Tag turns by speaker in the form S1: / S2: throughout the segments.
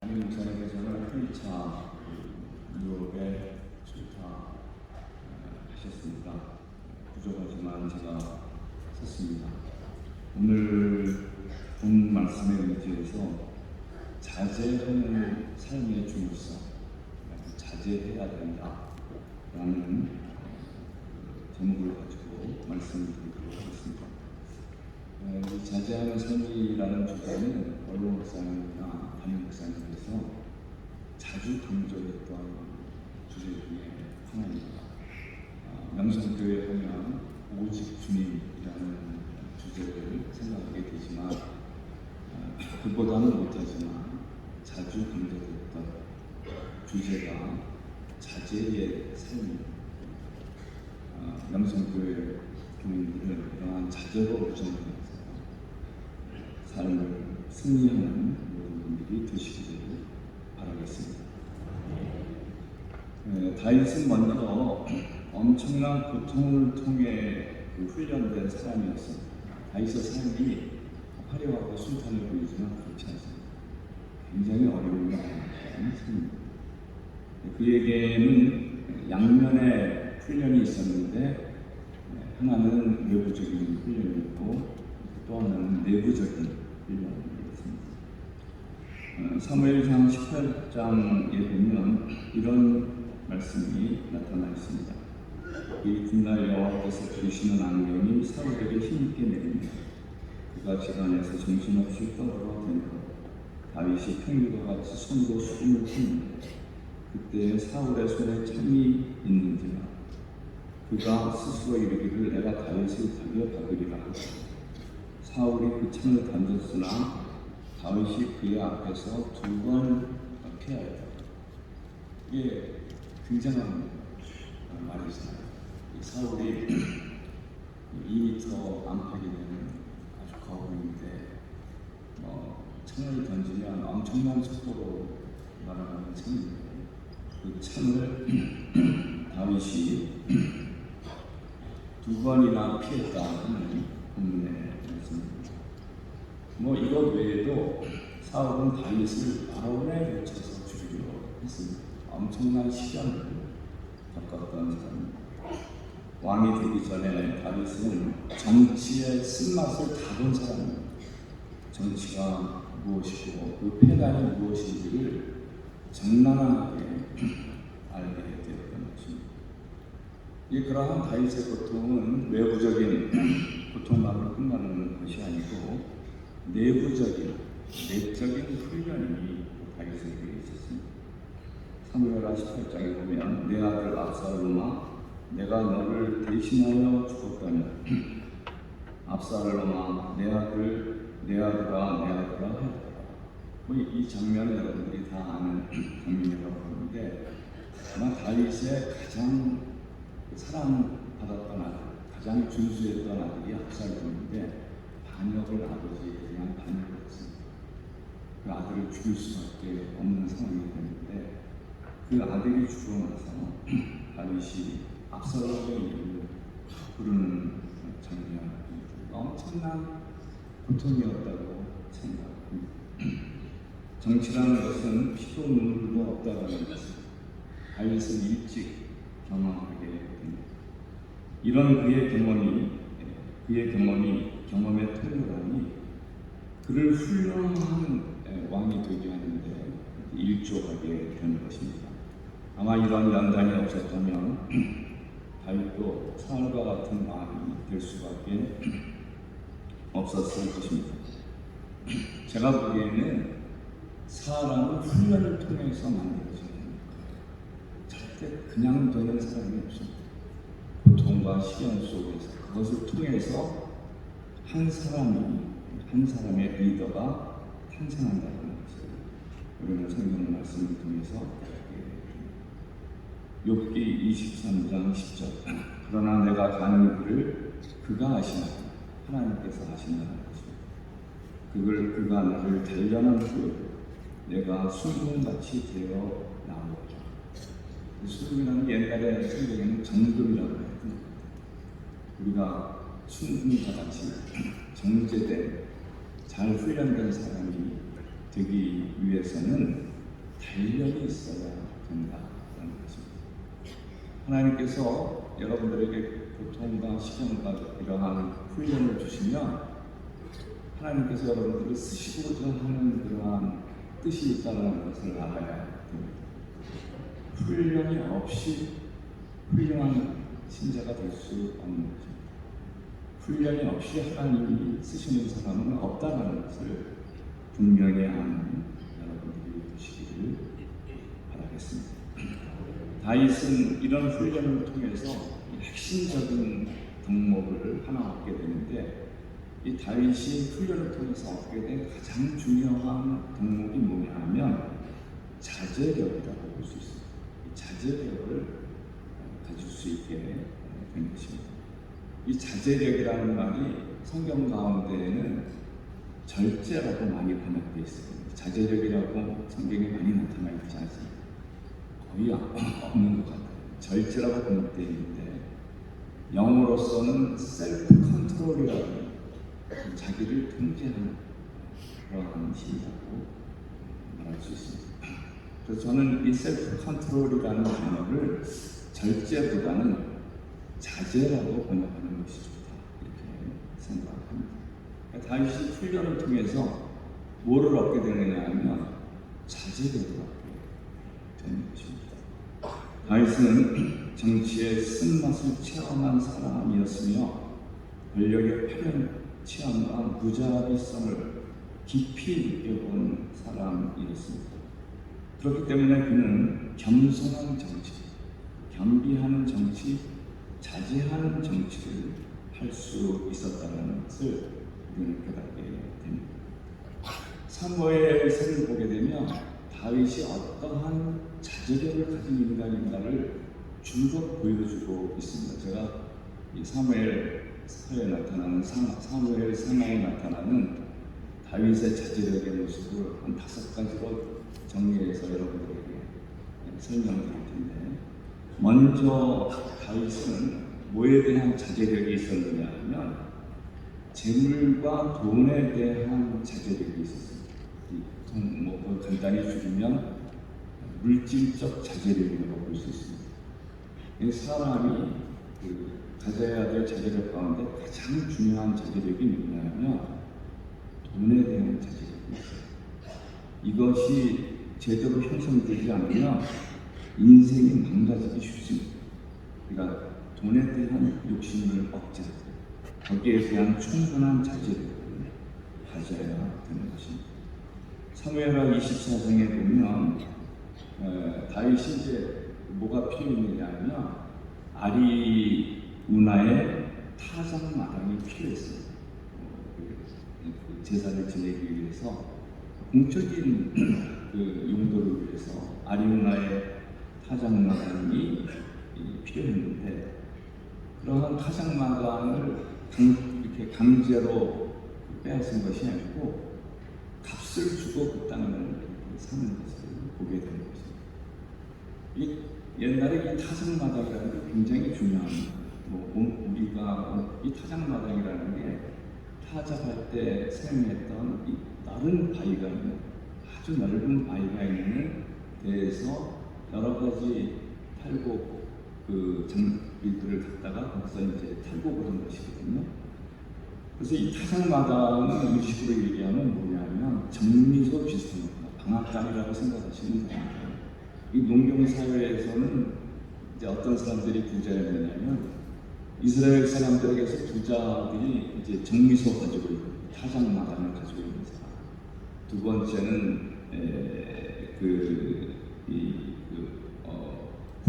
S1: 담임 목사님께서는 1차 유럽에 출타하셨습니다. 부족하지만 제가 썼습니다. 오늘 본 말씀에 의지해서 자제하는 삶의 중요성, 자제해야 된다라는 제목을 가지고 말씀을 드리도록 하겠습니다. 이 자제하는 삶이라는 주제는 원로 목사님이나 담임 목사님께서 자주 강조했던 주제 중에 하나입니다. 명성교회 보면 오직 주님이라는 주제를 생각하게 되지만 그보다는 못하지만 자주 강조됐던 주제가 자제의 삶입니다. 명성교회 교인들은 이러한 자제로 우선하면서 삶을 승리하는 모든 분들이 되시기를 바라겠습니다. 다윗은 먼저 엄청난 고통을 통해 훈련된 사람이었습니다. 다윗의 삶이 화려하고 순탄해 보이지만 그렇지 않습니다. 굉장히 어려움이 많은 삶입니다. 그에게는 양면의 훈련이 있었는데 하나는 외부적인 훈련이었고 또 하나는 내부적인 훈련이었습니다. 사무엘상 18장에 보면 이런 말씀이 나타나 있습니다. 이 훗날 여호와께서 부리시는 안경이 사울에게 힘있게 내리며 그가 집안에서 정신없이 떠들어대며 다윗이 평일과 같이 손으로 수금을 푸는데 그때 사울의 손에 참이 있는지라 그가 스스로 이르기를 내가 다윗을 타격하리라 하고 사울이 그 창을 던졌으나 다윗이 그의 앞에서 2번 피하였다. 이게 굉장한 말이잖아요. 사울이 2m 안팎이 되는 아주 거부인데 창을 던지면 엄청난 속도로 날아가는 창인데 그 창을 다윗이 2번이나 피했다는 본문에 있습니다. 이것 외에도 사울은 다윗을 바로에 걸쳐서 죽이려 했습니다. 엄청난 시련을 겪었던 사람입니다. 왕이 되기 전에 다윗은 정치의 쓴맛을 다 본 사람입니다. 정치가 무엇이고 그 패단이 무엇인지를 적나라하게 알게 되었던 것입니다. 그러한 다윗의 고통은 외부적인 고통만으로 끝나는 것이 아니고 내부적인, 내적인 훈련이 다윗에게 있었습니다. 사무엘하 18장에 보면 내 아들 압살롬아 내가 너를 대신하여 죽었다면 압살롬아 내 아들아 하였다. 이 장면은 여러분들이 다 아는 장면이라고 하는데 아마 다윗의 가장 사랑받았던 아들, 가장 준수했던 아들이 압살롬인데 반역을 아버지에 대한 반역을 했습니다. 그 아들을 죽일 수밖에 없는 상황이 됐는데 그 아들이 죽고 나서 다윗이 압살롬의 이름을 부르는 장면이 엄청난 고통이었다고 생각합니다. 정치라는 것은 피도 눈물도 없다라는 것을 다윗은 일찍 경험하게 됩니다. 이런 경험의 통로라니 그를 훌륭한 왕이 되게 하는데 일조하게 되는 것입니다. 아마 이런 연단이 없었다면 다윗도 사울과 같은 마음이 될 수밖에 없었을 것입니다. 제가 보기에는 사람은 훈련을 통해서 만들어지는 거예요. 절대 그냥 되는 사람이 없습니다. 고통과 시련 속에서 그것을 통해서 한 사람의 리더가 탄생한다는 것을 우리는 성경 말씀을 통해서 욥기 23장 10절 그러나 내가 가는 길을 그가 아시나 하나님께서 아신다는 것입니다. 그가 나를 단련한 후 내가 순금같이 되어 나오리라. 순금이라는 게 옛날에 성경에는 정금이라고 했던 우리가 순금과 같이 정제된 잘 훈련된 사람이 되기 위해서는 단련이 있어야 된다는 것입니다. 하나님께서 여러분들에게 고통과 시련과 이러한 훈련을 주시면 하나님께서 여러분들을 쓰시고자 하는 그러한 뜻이 있다는 것을 알아야 됩니다. 훈련이 없이 훌륭한 신자가 될 수 없는 것입니다. 훈련이 없이 하나님이 쓰시는 사람은 없다는 것을 분명히 아는 여러분들이 되시기를 바라겠습니다. 다윗은 이런 훈련을 통해서 핵심적인 덕목을 하나 얻게 되는데, 이 다윗이 훈련을 통해서 얻게 된 가장 중요한 덕목이 뭐냐 하면 자제력이라고 볼 수 있습니다. 이 자제력을 가질 수 있게 된 것입니다. 이 자제력이라는 말이 성경 가운데에는 절제라고 많이 번역되어 있습니다. 자제력이라고 성경에 많이 나타나 있지 않습니다. 거의 없는 것 같아요. 절제라고 번역되어 있는데 영어로서는 셀프 컨트롤이라고, 자기를 통제하는 그러한 힘이라고 말할 수 있습니다. 그래서 저는 이 셀프 컨트롤이라는 단어를 절제보다는 자제라고 번역하는 것이 좋다, 이렇게 생각합니다. 다윗이 훈련을 통해서 뭐를 얻게 되느냐 하면 자제력을 얻게 되는 것입니다. 다윗은 정치의 쓴맛을 체험한 사람이었으며 권력의 파렴치함과 무자비성을 깊이 느껴본 사람이었습니다. 그렇기 때문에 그는 겸손한 정치, 겸비하는 정치, 자제하는 정치를 할 수 있었다는 것을 우리는 깨닫게 됩니다. 사무엘서를 보게 되면 다윗이 어떠한 자제력을 가진 인간인가를 줄곧 보여주고 있습니다. 제가 이 사무엘서에 나타나는 사무엘 상하에 나타나는 다윗의 자제력의 모습을 한 5가지로 정리해서 여러분들에게 설명드릴 텐데, 먼저 다윗은 뭐에 대한 자제력이 있었느냐 하면 재물과 돈에 대한 자제력이 있었습니다. 보통 뭐 간단히 줄이면 물질적 자제력이라고 볼 수 있습니다. 이 사람이 가져야 될 자제력 가운데 가장 중요한 자제력이 뭐냐면 돈에 대한 자제력이 있어요. 이것이 제대로 형성되지 않으면 인생이 망가지기 쉽습니다. 그러니까 돈에 대한 욕심을 억제하고 거기에 대한 충분한 자제력을 가져야 되는 것입니다. 사무엘하 24장에 보면 다윗이 이제 뭐가 필요했느냐 하면 아리우나의 타작마당이 필요했어요. 제사를 지내기 위해서 공적인 용도를 위해서 아리우나의 타작마당이 필요했는데, 그러한 타작마당을 이렇게 강제로 빼앗은 것이 아니고 값을 주고 그 땅을 사는 것을 보게 되는 것입니다. 옛날에 이 타작마당이라는 게 굉장히 중요합니다. 우리가 이 타작마당이라는 게 타작할 때 사용했던 이 넓은 바위가 있는, 아주 넓은 바위가 있는 데에서 여러 가지 탈곡 장비들을 갖다가 거기서 이제 탈곡을 한 것이거든요. 그래서 이 타작마당은 음식으로 얘기하면 뭐냐면 정미소 비슷한 겁니다. 방앗간이라고 생각하시면 됩니다. 이 농경사회에서는 이제 어떤 사람들이 부자였느냐면 이스라엘 사람들에게서 부자들이 이제 정미소 가지고 있고 타작마당을 가지고 있는 사람. 두 번째는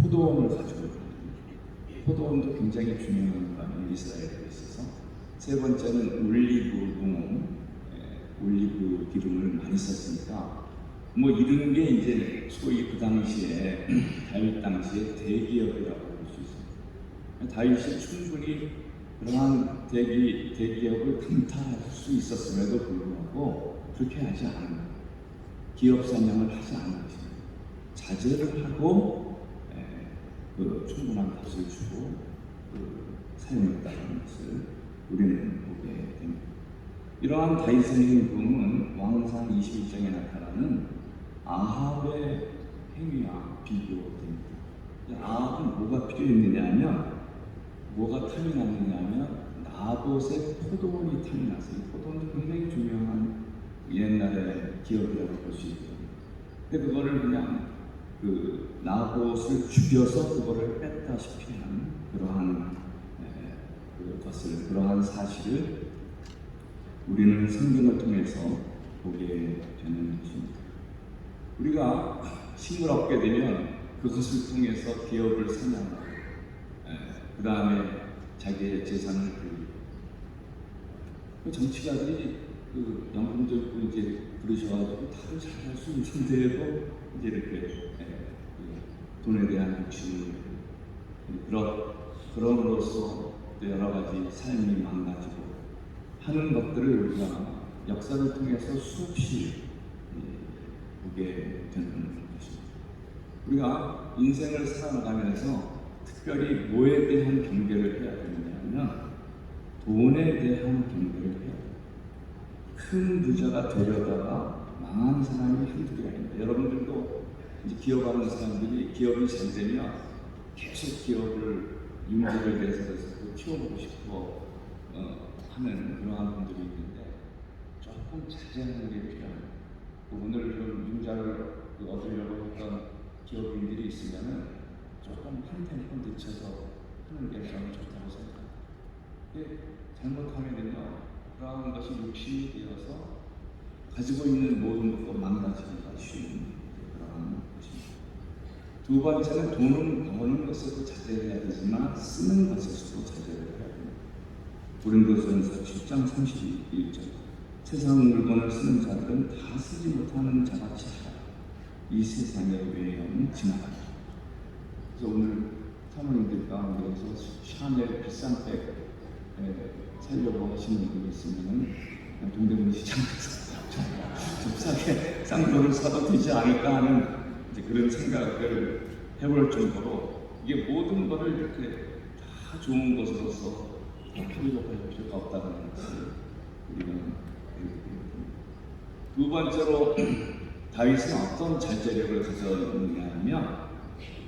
S1: 포도원을 가지고 있는, 포도원도 굉장히 중요한 바는 이스라엘에 있어서. 세 번째는 올리브 농원, 올리브 기름을 많이 썼으니까 뭐 이런 게 이제 소위 그 당시에 다윗 당시에 대기업이라고 볼 수 있습니다. 다윗이 충분히 그러한 대기업을 강탈할 수 있었음에도 불구하고 그렇게 하지 않은, 기업 사냥을 하지 않은 것입니다. 자제를 하고 충분한 값을 주고 사용했다는 것을 우리는 보게 됩니다. 이러한 다윗의 행동은 왕상 21장에 나타나는 아합의 행위와 비교됩니다. 아합은 뭐가 필요했느냐 하면, 뭐가 탐이 났느냐 하면 나봇의 포도원이 탐이 났어요. 포도원도 굉장히 중요한 옛날의 기업이라고 볼 수 있거든요. 근데 그거를 그냥 그 나봇을 죽여서 그거를 뺐다시피 하는 그러한 사실을 우리는 성경을 통해서 보게 되는 것입니다. 우리가 힘을 얻게 되면 그것을 통해서 기업을 사냥하고, 그 다음에 자기의 재산을 불리고, 그 정치가들이 그 연금도 이제 부르셔가지고 다들 잘할 수 있는데도 이제 이렇게 돈에 대한 욕심을 그럼으로써 여러 가지 삶이 망가지고 하는 것들을 우리가 역사를 통해서 수없이 보게 되는 것입니다. 우리가 인생을 살아가면서 특별히 뭐에 대한 경계를 해야 되느냐면 돈에 대한 경계를 해야 돼요. 큰 부자가 되려다가 망한 사람이 한둘이 아닙니다. 여러분들도 이제 기업하는 사람들이 기업이 잘 되면 계속 기업을 융자를 내서 키워보고 싶어 하는 그러한 분들이 있는데 조금 자제하는 게 필요합니다. 오늘 좀 융자를 얻으려고 했던 기업인들이 있으면은 조금 한 템포 늦춰서 하는 게 저는 좋다고 생각합니다. 잘못하면은요, 그러한 것이 욕심이 되어서 가지고 있는 모든 것도 망가지기가 쉬운 그런 것입니다. 두 번째는 돈은 버는 것에도 자제해야 되지만 쓰는 것에서도 자제를 해야 됩니다. 고린도전서 7장 31절, 세상 물건을 쓰는 자들은 다 쓰지 못하는 자같이 하라. 이 세상의 외형은 지나간다. 그래서 오늘 사모님들 가운데서 샤넬 비싼 백 살려고 하시는 분이 있으면 동대문 시장에서 좀 싸게 쌍도를 사도 되지 않을까 하는 이제 그런 생각을 해볼 정도로, 이게 모든 것을 이렇게 다 좋은 것으로서 필요할 필요가 없다는 것을 우리는 두 번째로 다윗은 어떤 자제력을 가졌느냐 하면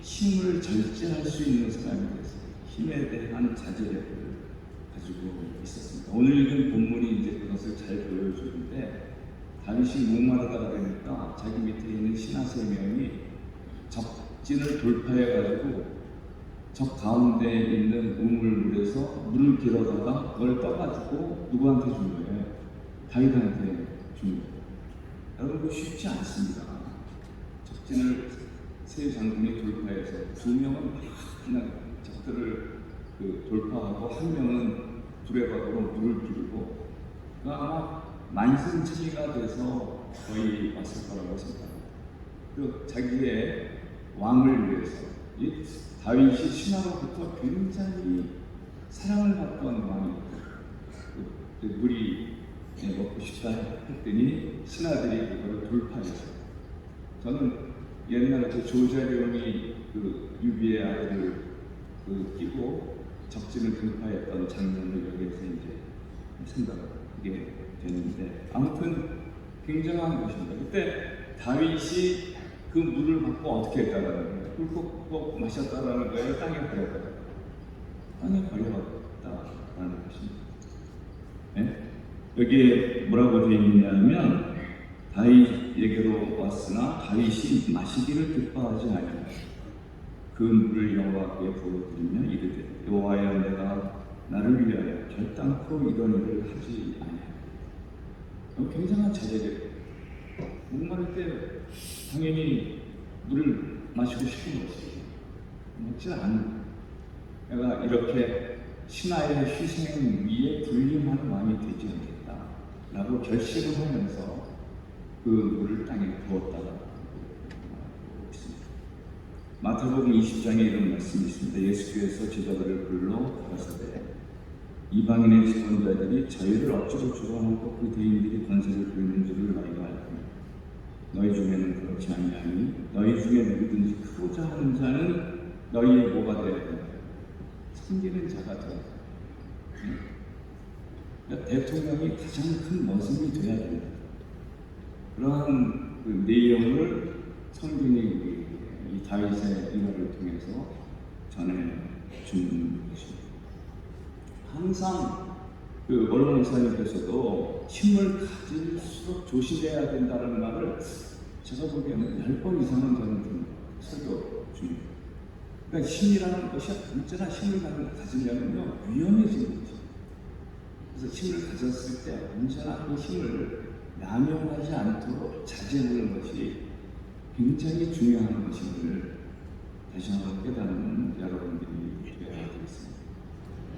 S1: 힘을 절제할 수 있는 사람이 됐어요. 힘에 대한 자제력을 가지고 있었습니다. 오늘 읽은 본문이 이제 그것을 잘 보여주는데, 다윗이 목마르다가 되니까 자기 밑에 있는 신하 3명이 적진을 돌파해가지고 적 가운데 있는 우물물에서 물을 길어다가 그걸 떠가지고 누구한테 준 거예요? 다윗한테 준 거예요. 여러분, 그거 쉽지 않습니다. 적진을 세 장군이 돌파해서 2명은 그냥 적들을 돌파하고 1명은 두레박으로 물을 비우고, 아마 만신창이가 돼서 거의 왔을 거라고 생각합니다. 자기의 왕을 위해서, 이 다윗이 신하로부터 굉장히 사랑을 받던 왕이었고, 물이 먹고 싶다 했더니 신하들이 그걸 돌파했어요. 저는 옛날에 조자룡이 유비의 아들을 끼고 적진을 돌파했던 장면을 여기에서 이제 생각하게 되는데, 아무튼 굉장한 것입니다. 그때 다윗이 그 물을 받고 어떻게 했다라는 거예요? 꿀꺽꿀꺽 마셨다라는 거예요? 땅에 버렸다. 땅에 버렸다라는 것입니다. 네? 여기에 뭐라고 되어 있느냐면, 다윗에게로 왔으나 다윗이 마시기를 기뻐하지 아니하고 그 물을 여호와께 부어드리며 이르되, 여호와여, 내가 나를 위하여 결단코 이런 일을 하지 아니하고. 굉장한 자제력. 목마를 때 당연히 물을 마시고 싶은 것이 먹지 않는, 내가 이렇게 신하의 희생 위에 군림하는 왕이 되지 않겠다 라고 결심을 하면서 그 물을 땅에 부었다고 있습니다. 마태복음 20장에 이런 말씀이 있습니다. 예수께서 제자들을 불러 가라사대, 이방인의 지존자들이 저희를 어찌로 주관하고 그 대인들이 권세를 부리는 줄을 너희가 알고, 너희 중에는 그렇지 아니하니 너희 중에 누구든지 크고자 하는 자는 너희의 뭐가 되어야 된다? 섬기는 자가 되어야 된다. 그러니까 대통령이 가장 큰 모습이 되어야 된다. 그러한 그 내용을 성경이 이 다윗의 일화를 통해서 전해주는 것입니다. 항상 그 원로 목사님께서도 힘을 가질수록 조심해야 된다는 말을 제가 보기에는 10번 이상은 저는 좀 설교 중입니다. 그러니까 힘이라는 것이 언제나 힘을 가지려면요 위험해지는 거죠. 그래서 힘을 가졌을 때 언제나 그 힘을 남용하지 않도록 자제하는 것이 굉장히 중요한 것임을 다시 한번 깨닫는 여러분들이 되어야 되겠습니다.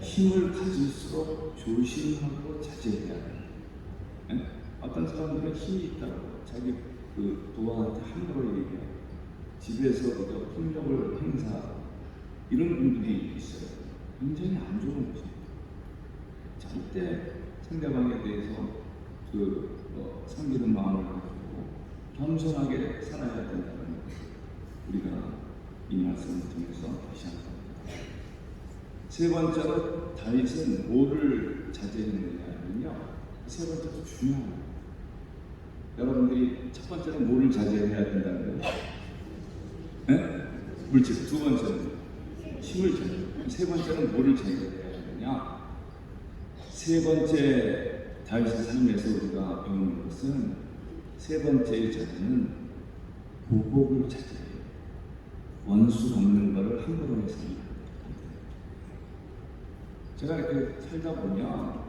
S1: 힘을 가질수록 조심하고 자제해야 해요. 어떤 사람들은 힘이 있다고 자기 그 부하한테 함부로 얘기해요. 집에서 그저 폭력을 행사하고 이런 분들이 있어요. 굉장히 안 좋은 것입니다. 절대 상대방에 대해서 섬기는 마음을 가지고 겸손하게 살아야 된다는 것을 우리가 이 말씀을 통해서 다시 한번 세 번째로 다윗은 뭐를 자제했느냐면요. 세 번째도 중요합니다. 여러분들이 첫 번째는 뭐를 자제해야 된다는 거예요? 네? 물질. 두 번째는 힘을 자제. 세 번째는 뭐를 자제해야 되느냐? 세 번째 다윗의 삶에서 우리가 배우는 것은 세 번째의 자제는 보복을 자제해요. 원수 갚는 것을 함부로 해서는 제가 이렇게 살다 보면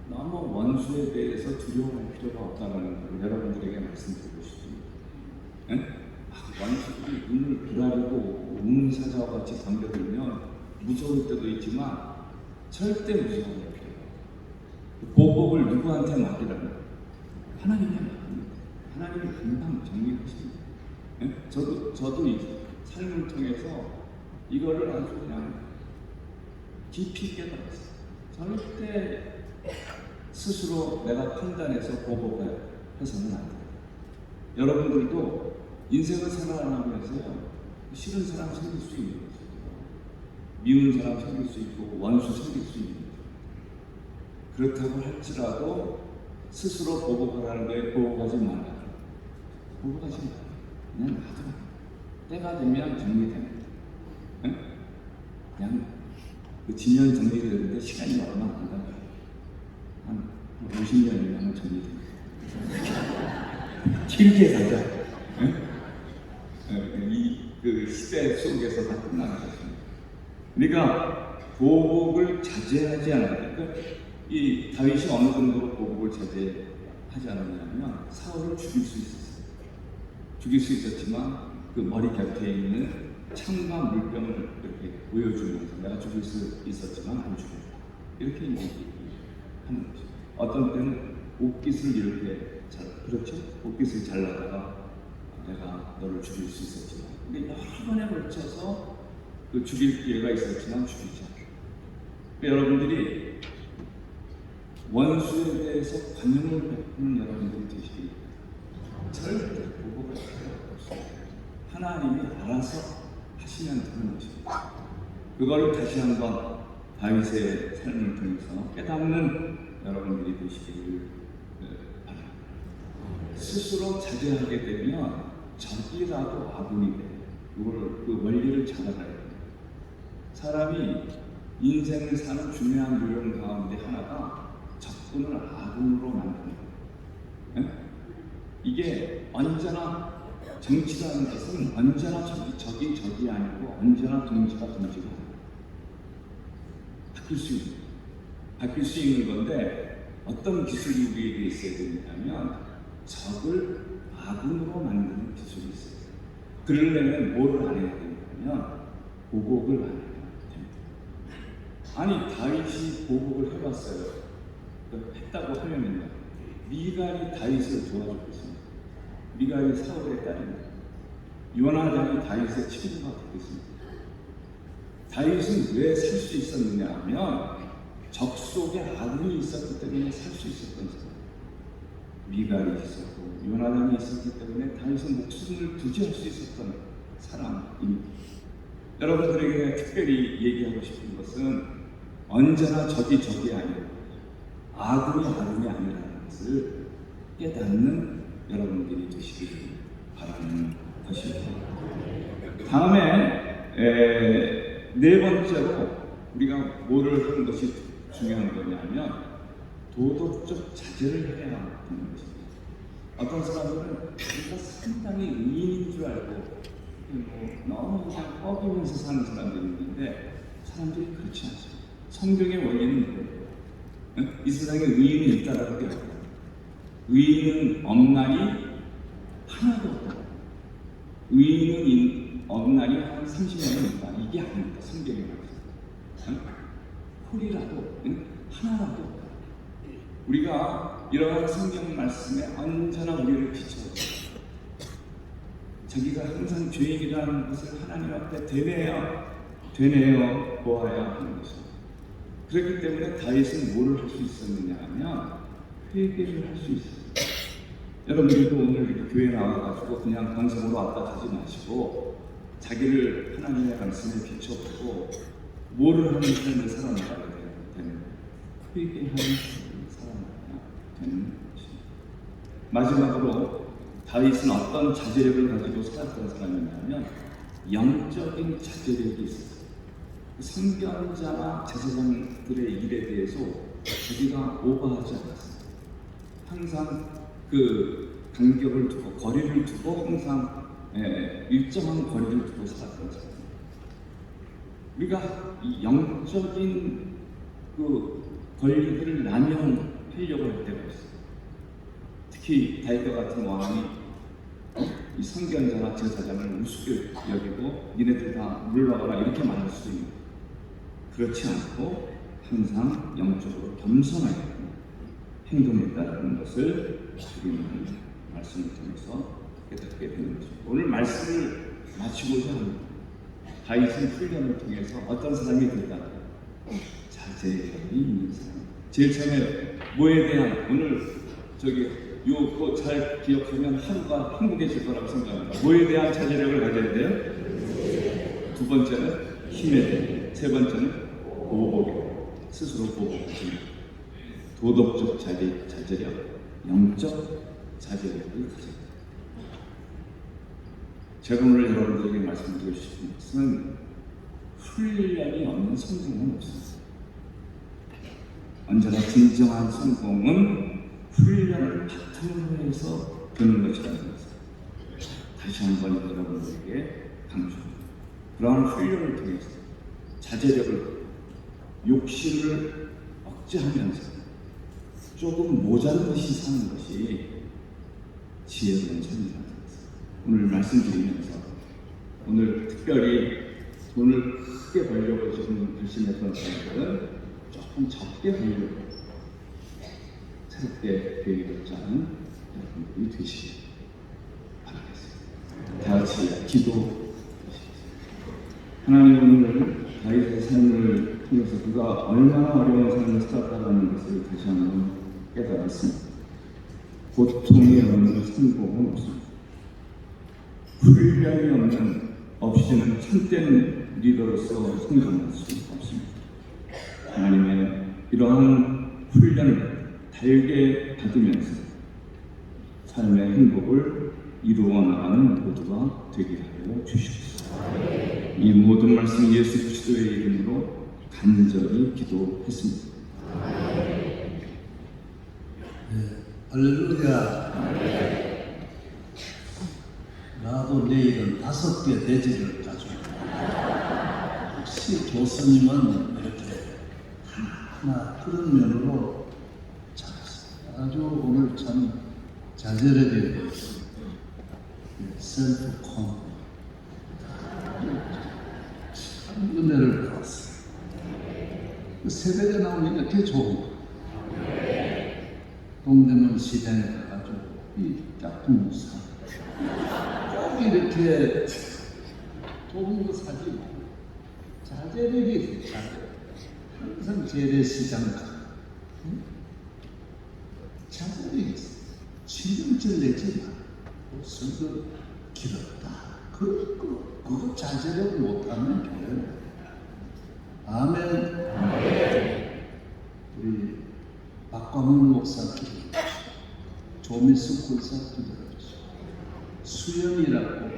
S1: 너무 원수에 대해서 두려워할 필요가 없다는 걸 여러분들에게 말씀드리고 싶습니다. 원수들이 눈을 부라리고 우문사자와 같이 덤벼들면 무서울 때도 있지만 절대 무서워할 필요가 없어요. 보복을 누구한테 맡기라는 거예요? 하나님께 맡깁니다. 하나님이 금방 정리하십니다. 저도 이 삶을 통해서 이거를 아주 그냥 깊이 깨달았어요. 절대 스스로 내가 판단해서 보복을 해서는 안 돼요. 여러분들도 인생을 살아가면서요, 싫은 사람 생길 수 있는 거죠. 미운 사람 생길 수 있고 원수 생길 수 있는 거죠. 그렇다고 할지라도 스스로 보복하라는 거에 보복하지 말라. 보복하지 말라. 그냥 놔둬. 때가 되면 정리됩니다. 그냥 그 지면 정리되는데 시간이 얼마 안 가요. 한 50년이면 정리됩니다. 길게 가자. 그 시대 속에서 다 끝나는 것입니다. 그러니까 보복을 자제하지 않아요. 그러니까 이 다윗이 어느 정도로 보복을 자제하지 않았냐면 사울을 죽일 수 있었어요. 죽일 수 있었지만 그 머리 곁에 있는 창과 물병을 이렇게 보여주면서 내가 죽일 수 있었지만 안 죽였다. 이렇게 하는 거죠. 어떤 때는 옷깃을 이렇게 그렇죠? 옷깃을 잘라다가 내가 너를 죽일 수 있었지만 근데 여러 번에 걸쳐서 그 죽일 기회가 있었지만 죽이지 않았다. 그러니까 여러분들이 원수에 대해서 관용을 베푸는 여러분들이 되시기 절대 보복을 할 필요가 없습니다. 하나님이 알아서 하시면 되는 것입니다. 그걸 다시 한번 다윗의 삶을 통해서 깨닫는 여러분들이 되시기를 바랍니다. 스스로 자제하게 되면 적이라도 아군이 돼요. 그 원리를 잘 알아야 돼요. 사람이 인생을 사는 중요한 요령 가운데 하나가 적군을 아군으로 만드는 거예요. 이게 언제나 정치라는 것은 언제나 적이 아니고 언제나 동지가 아니에요. 바뀔 수 있는 건데 어떤 기술이 우리에게 있어야 되냐면 적을 아군으로 만드는 기술이 있어요. 그러려면 뭐를 안 해야 되냐면 보복을 안 해야 됩니다. 아니 다윗이 보복을 해봤어요. 했다고 하면은요 미갈이 다윗을 도와주고 있습니다. 미갈이 사울의 딸입니다. 요나단이 다윗의 친구가 되겠습니다. 다윗은 왜 살 수 있었느냐 하면 적 속에 아군이 있었기 때문에 살 수 있었던 사람. 미갈이 있었고 요나단이 있었기 때문에 다윗은 목숨을 부지할 수 있었던 사람입니다. 여러분들에게 특별히 얘기하고 싶은 것은 언제나 적이 아니고 아군이 아니라는 것을 깨닫는 여러분들이 되시기를 바라는 것입니다. 다음에 네 번째로 우리가 뭐를 하는 것이 중요한 거냐면 도덕적 자제를 해야 하는 것입니다. 어떤 사람들은 우리가 상당히 의인인 줄 알고 너무 그냥 뻐기면서 사는 사람들이 있는데 사람들이 그렇지 않습니다. 성경의 원리는 뭐예요? 이 세상에 의인이 있다라는 게 없고 의인은 없나니 하나도 없다. 의인은 없나니 한 30명은 있다. 이게 아닙니다. 성경이 말합니다. 홀이라도 하나라도 없다. 우리가 이러한 성경 말씀에 언제나 우리를 비춰서 자기가 항상 죄인이라는 것을 하나님 앞에 되뇌어 보아야 하는 것입니다. 그렇기 때문에 다윗은 뭐를 할 수 있었느냐 하면 회개를 할 수 있어요. 여러분들도 오늘 이렇게 교회 나와가지고 그냥 방송으로 왔다 가지 마시고 자기를 하나님의 말씀에 비춰보고 뭐를 하는 삶을 살아나가야 되는 회개하는 삶을 살아나가야 되는 것입니다. 마지막으로 다윗은 어떤 자제력을 가지고 살았던 사람이냐면 영적인 자제력이 있었어요. 선견자나 제사장들의 일에 대해서 자기가 오버하지 않았어요. 항상 그 간격을 두고 거리를 두고 항상 일정한 거리를 두고 살았던 사람. 우리가 이 영적인 그 권리들을 남용하려고 할 때가 있어요. 특히 다윗과 같은 왕이 이 선견자나 제사장을 우습게 여기고 니네들 다 물러가라 이렇게 말할 수도 있는 거예요. 그렇지 않고 항상 영적으로 겸손하게 행동했다는 것을 우리는 말씀을 통해서 깨닫게 되는 것입니다. 오늘 말씀을 마치고자 합니다. 다윗은 훈련을 통해서 어떤 사람이 됐다? 자제력이 있는 사람. 제일 처음에 뭐에 대한 오늘 그거 잘 기억하면 하루가 행복해질 거라고 생각합니다. 뭐에 대한 자제력을 가져야 돼요? 두 번째는 힘에 대해, 세 번째는 보복에 스스로 보복하십니다. 도덕적 자제력, 영적 자제력을 가져야 돼요. 제가 오늘 여러분들에게 말씀드리고 싶은 것은 훈련이 없는 성공은 없습니다. 언제나 진정한 성공은 훈련을 바탕으로 해서 되는 것이라는 것을 다시 한번 여러분들에게 강조합니다. 그러한 훈련을 통해서 자제력을, 욕심을 억제하면서 조금 모자른 듯이 사는 것이 지혜로운 삶이라는 것을 오늘 말씀드리면서 오늘 특별히 돈을 크게 벌려고 지금 결심했던 사람들은 조금 적게 벌려고 새롭게 계획을 짜는 여러분들이 되시길 바라겠습니다. 다 같이 기도하시겠습니다. 하나님, 오늘 다윗의 삶을 통해서 그가 얼마나 어려운 삶을 살았다는 것을 다시 한번 깨달았습니다. 고통이 없는 성공은 없습니다. 훈련이 없이는 참된 리더로서 성장할 수 없습니다. 하나님의 이러한 훈련을 달게 받으면서 삶의 행복을 이루어 나가는 모두가 되게 하여 주시옵소서. 이 모든 말씀 예수 그리스도의 이름으로 간절히 기도했습니다.
S2: 네, 할렐루야. 나도 내일은 5개 대지를 가져옵니다. 혹시 교수님은 이렇게 하나 그런 면으로 아주 오늘 참 자제력에 셀프 콘 은혜를 받았어요. 새벽에 나오니까 이렇게 좋은 거. 동대문 시장에 가가지고 이 작은 사 꼭 이렇게 좋은 거 사지 말고 자제력이 있어요. 항상 재래시장 가. 자제력이 있어요. 신경질 내지 말고 손도 길었다. 그거 자제력 못하면 돼요. 아멘. 우리 박광훈 목사 기도해 주시고 조미숙 군사 기도해 주시고 수연이라고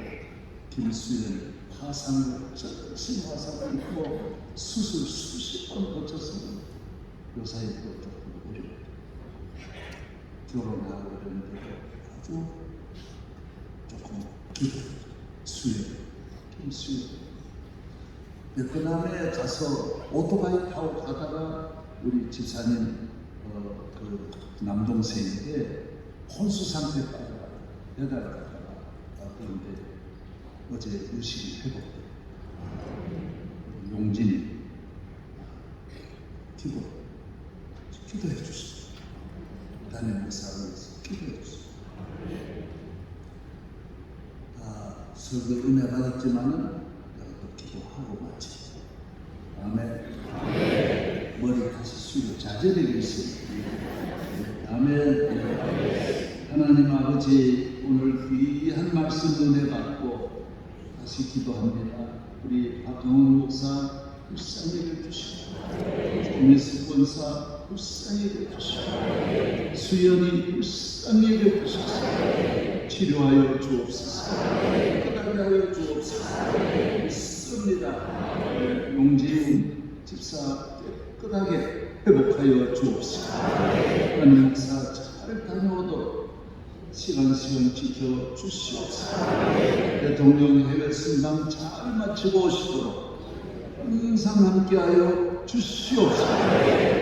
S2: 김수연 화상을 전신 화상을 입고 수술 수십 번 거쳐서 요사이 또 조금 어려워. 결혼하고 이러는데도 아주 조금 기도 수연 김수연 베트남에 가서 오토바이 타고 가다가 우리 집사님 그 남동생에게 혼수 상태 배달하다가 그런데 어제 의식이 회복돼. 용진이 기도해 주시오. 담임 목사를 위해서 기도해 주시오. 다 설교 은혜 받았지만은 여러분 기도하고 마치. 아멘. 머리 다시 숙여 자제되겠습니다. 아멘. 하나님 아버지 오늘 귀한 말씀 은혜 받고 다시 기도합니다. 우리 박경훈 목사 불쌍히 여겨주시고 김혜수 권사 불쌍히 여겨주시고 수연이 불쌍히 여겨주시고 치료하여 주옵소서. 깨끗하게 하여 주옵소서. 믿습니다. 용지훈 집사 깨끗하게 회복하여 주옵소서. 하나님 목사 잘 다녀오도록 시간 지켜 주시옵소서. 대통령 해외 순방 잘 마치고 오시도록 항상 함께하여 주시옵소서.